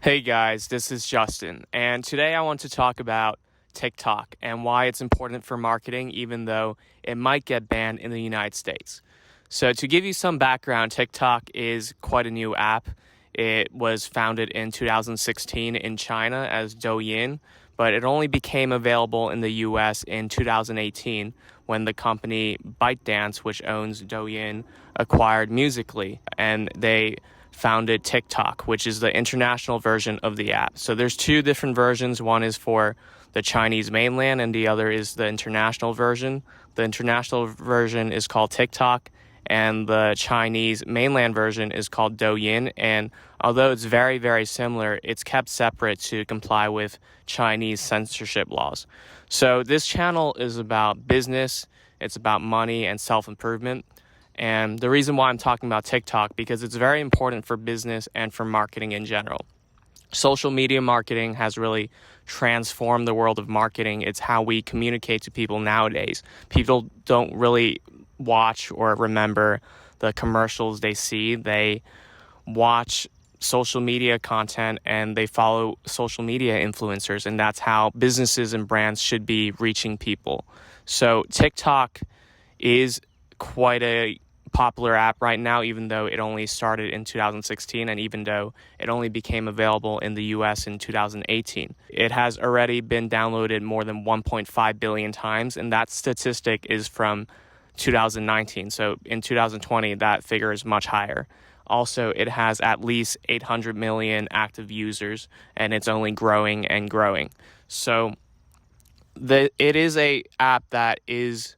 Hey guys, this is Justin, and today I want to talk about TikTok and why it's important for marketing even though it might get banned in the United States. So to give you some background, TikTok is quite a new app. It was founded in 2016 in China as Douyin, but it only became available in the US in 2018 when the company ByteDance, which owns Douyin, acquired Musical.ly, and they founded TikTok, which is the international version of the app. So there's two different versions. One is for the Chinese mainland and the other is the international version. The international version is called TikTok and the Chinese mainland version is called Douyin. And although it's very, very similar, it's kept separate to comply with Chinese censorship laws. So this channel is about business, it's about money and self-improvement. And the reason why I'm talking about TikTok, because it's very important for business and for marketing in general. Social media marketing has really transformed the world of marketing. It's how we communicate to people nowadays. People don't really watch or remember the commercials they see. They watch social media content and they follow social media influencers, and that's how businesses and brands should be reaching people. So TikTok is quite a popular app right now, even though it only started in 2016 and even though it only became available in the US in 2018. It has already been downloaded more than 1.5 billion times, and that statistic is from 2019. So in 2020, that figure is much higher. Also, it has at least 800 million active users, and it's only growing and growing. So it is a app that is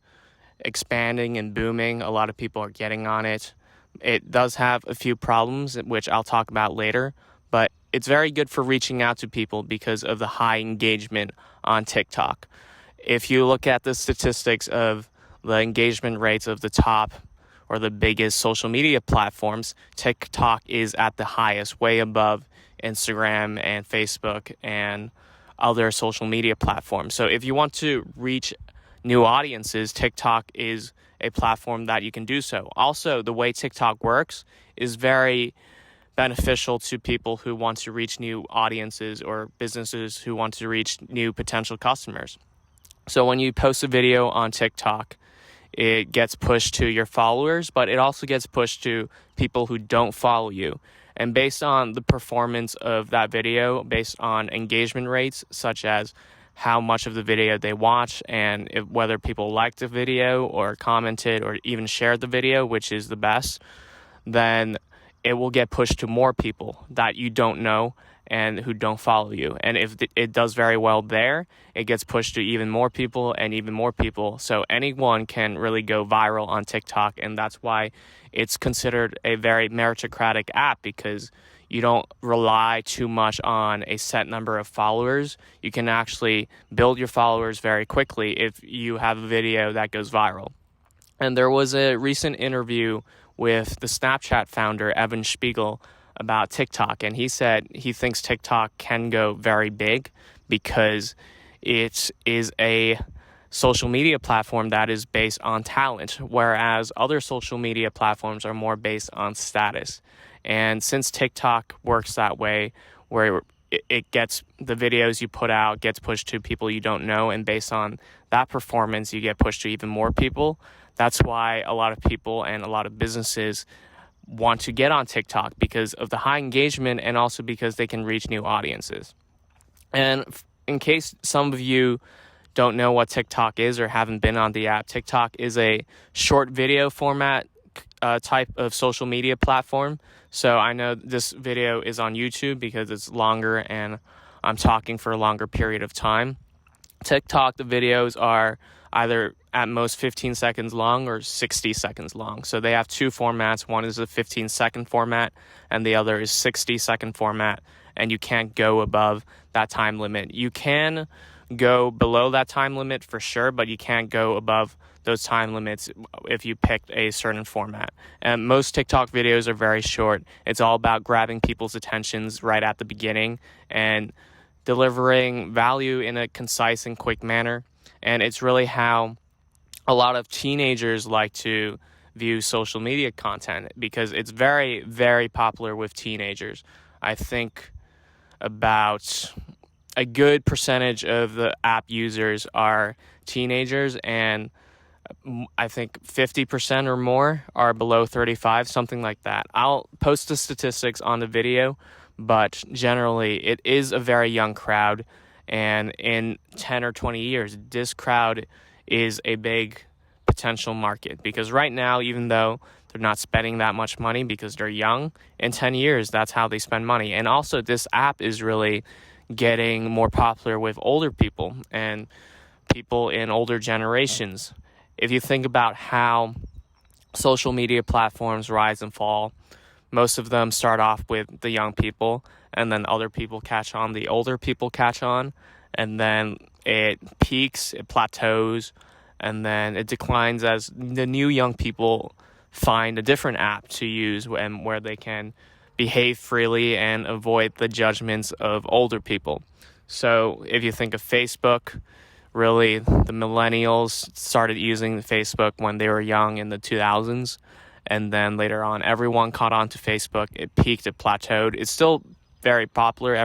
expanding and booming. A lot of people are getting on it. It does have a few problems, which I'll talk about later, but it's very good for reaching out to people because of the high engagement on TikTok. If you look at the statistics of the engagement rates of the top or the biggest social media platforms, TikTok is at the highest, way above Instagram and Facebook and other social media platforms. So if you want to reach new audiences, TikTok is a platform that you can do so. Also, the way TikTok works is very beneficial to people who want to reach new audiences or businesses who want to reach new potential customers. So when you post a video on TikTok, it gets pushed to your followers, but it also gets pushed to people who don't follow you. And based on the performance of that video, based on engagement rates, such as how much of the video they watch and whether people liked the video or commented or even shared the video, which is the best, then it will get pushed to more people that you don't know and who don't follow you. And if it does very well there, it gets pushed to even more people and even more people. So anyone can really go viral on TikTok, and that's why it's considered a very meritocratic app, because you don't rely too much on a set number of followers. You can actually build your followers very quickly if you have a video that goes viral. And there was a recent interview with the Snapchat founder, Evan Spiegel, about TikTok. And he said he thinks TikTok can go very big because it is a social media platform that is based on talent, whereas other social media platforms are more based on status. And since TikTok works that way, where it gets the videos you put out gets pushed to people you don't know, and based on that performance, you get pushed to even more people. That's why a lot of people and a lot of businesses want to get on TikTok, because of the high engagement and also because they can reach new audiences. And in case some of you don't know what TikTok is or haven't been on the app, TikTok is a short video format type of social media platform. So I know this video is on YouTube because it's longer and I'm talking for a longer period of time. TikTok, the videos are either at most 15 seconds long or 60 seconds long. So they have two formats. One is a 15-second format and the other is 60-second format, and you can't go above that time limit. You can go below that time limit for sure, but you can't go above those time limits if you picked a certain format. And most TikTok videos are very short. It's all about grabbing people's attentions right at the beginning and delivering value in a concise and quick manner. And it's really how a lot of teenagers like to view social media content, because it's very, very popular with teenagers. I think about a good percentage of the app users are teenagers, and I think 50% or more are below 35, something like that. I'll post the statistics on the video, but generally it is a very young crowd, and in 10 or 20 years, this crowd is a big potential market, because right now, even though they're not spending that much money because they're young, in 10 years, that's how they spend money. And also, this app is really getting more popular with older people and people in older generations. If you think about how social media platforms rise and fall, most of them start off with the young people, and then other people catch on, the older people catch on, and then it peaks, it plateaus, and then it declines as the new young people find a different app to use and where they can behave freely and avoid the judgments of older people. So if you think of Facebook, really the millennials started using Facebook when they were young in the 2000s, and then later on everyone caught on to Facebook. It peaked, it plateaued. It's still very popular.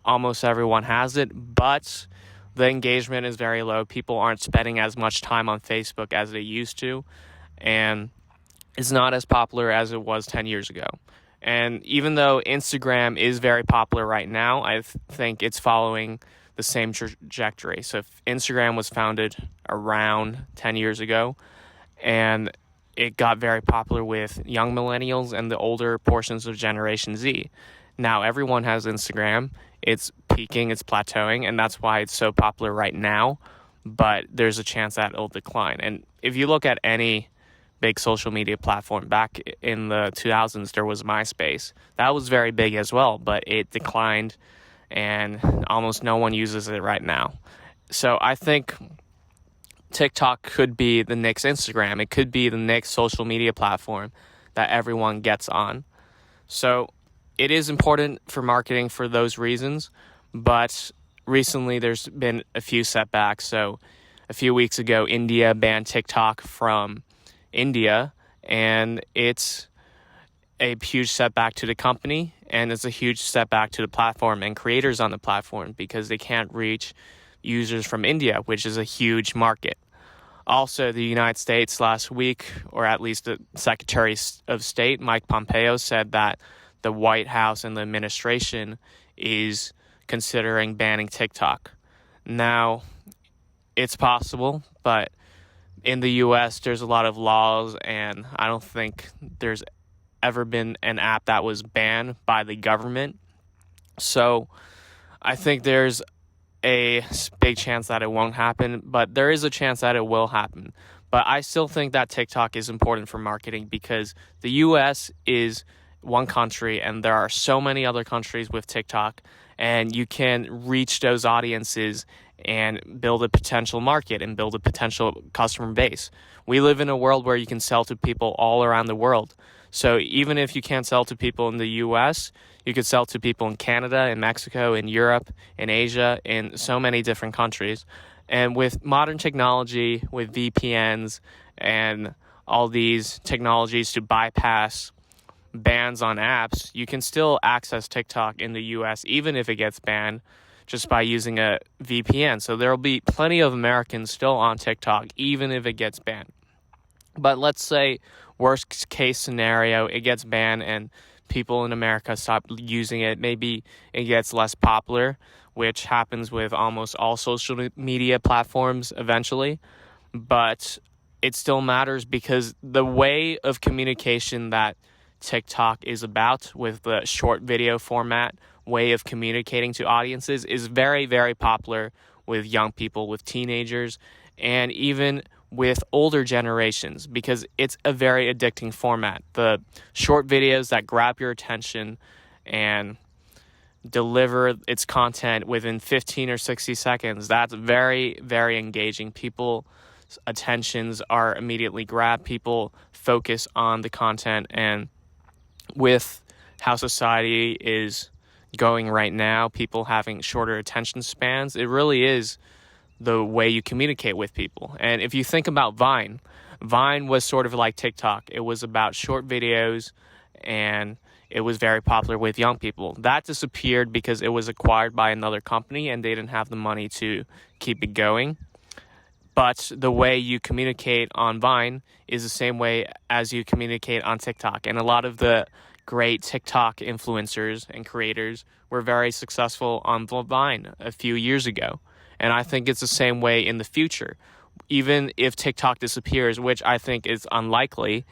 Almost everyone has it, but the engagement is very low. People aren't spending as much time on Facebook as they used to, and it's not as popular as it was 10 years ago. And even though Instagram is very popular right now, I think it's following the same trajectory. So if Instagram was founded around 10 years ago, and it got very popular with young millennials and the older portions of Generation Z. Now everyone has Instagram. It's peaking, it's plateauing, and that's why it's so popular right now. But there's a chance that it'll decline. And if you look at any big social media platform, back in the 2000s, there was MySpace. That was very big as well, but it declined, and almost no one uses it right now. So I think TikTok could be the next Instagram. It could be the next social media platform that everyone gets on. So it is important for marketing for those reasons, but recently there's been a few setbacks. So a few weeks ago, India banned TikTok from India, and it's a huge setback to the company, and it's a huge setback to the platform and creators on the platform, because they can't reach users from India, which is a huge market. Also, the United States last week, or at least the Secretary of State, Mike Pompeo, said that the White House and the administration is considering banning TikTok. Now, it's possible, but in the U.S., there's a lot of laws, and I don't think there's ever been an app that was banned by the government. So I think there's a big chance that it won't happen, but there is a chance that it will happen. But I still think that TikTok is important for marketing, because the U.S. is one country, and there are so many other countries with TikTok, and you can reach those audiences and build a potential market and build a potential customer base. We live in a world where you can sell to people all around the world. So even if you can't sell to people in the US, you could sell to people in Canada, in Mexico, in Europe, in Asia, in so many different countries. And with modern technology, with VPNs and all these technologies to bypass bans on apps, you can still access TikTok in the US even if it gets banned, just by using a VPN. So there will be plenty of Americans still on TikTok, even if it gets banned. But let's say, worst case scenario, it gets banned and people in America stop using it. Maybe it gets less popular, which happens with almost all social media platforms eventually. But it still matters, because the way of communication that TikTok is about, with the short video format way of communicating to audiences, is very, very popular with young people, with teenagers, and even with older generations, because it's a very addicting format. The short videos that grab your attention and deliver its content within 15 or 60 seconds, that's very, very engaging. People's attentions are immediately grabbed. People focus on the content, and with how society is going right now, people having shorter attention spans, it really is the way you communicate with people. And if you think about Vine was sort of like TikTok. It was about short videos, and it was very popular with young people. That disappeared because it was acquired by another company and they didn't have the money to keep it going. But the way you communicate on Vine is the same way as you communicate on TikTok. And a lot of the great TikTok influencers and creators were very successful on Vine a few years ago. And I think it's the same way in the future. Even if TikTok disappears, which I think is unlikely,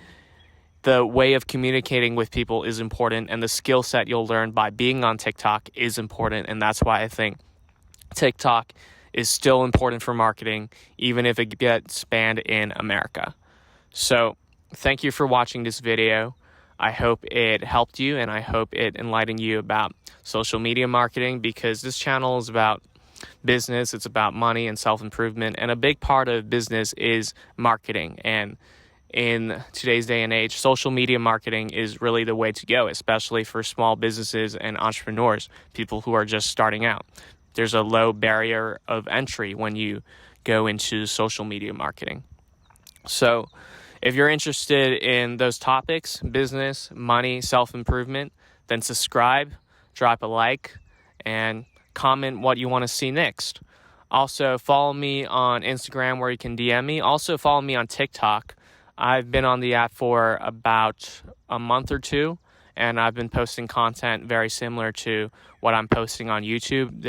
the way of communicating with people is important, and the skill set you'll learn by being on TikTok is important. And that's why I think TikTok is still important for marketing, even if it gets banned in America. So thank you for watching this video. I hope it helped you, and I hope it enlightened you about social media marketing, because this channel is about business, it's about money and self-improvement, and a big part of business is marketing. And in today's day and age, social media marketing is really the way to go, especially for small businesses and entrepreneurs, people who are just starting out. There's a low barrier of entry when you go into social media marketing. So if you're interested in those topics, business, money, self-improvement, then subscribe, drop a like, and comment what you want to see next. Also, follow me on Instagram where you can DM me. Also, follow me on TikTok. I've been on the app for about a month or two, and I've been posting content very similar to what I'm posting on YouTube.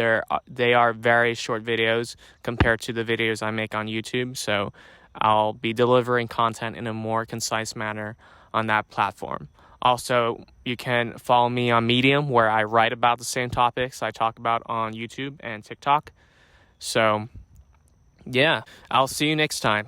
They are very short videos compared to the videos I make on YouTube, so I'll be delivering content in a more concise manner on that platform. Also, you can follow me on Medium, where I write about the same topics I talk about on YouTube and TikTok. So, yeah, I'll see you next time.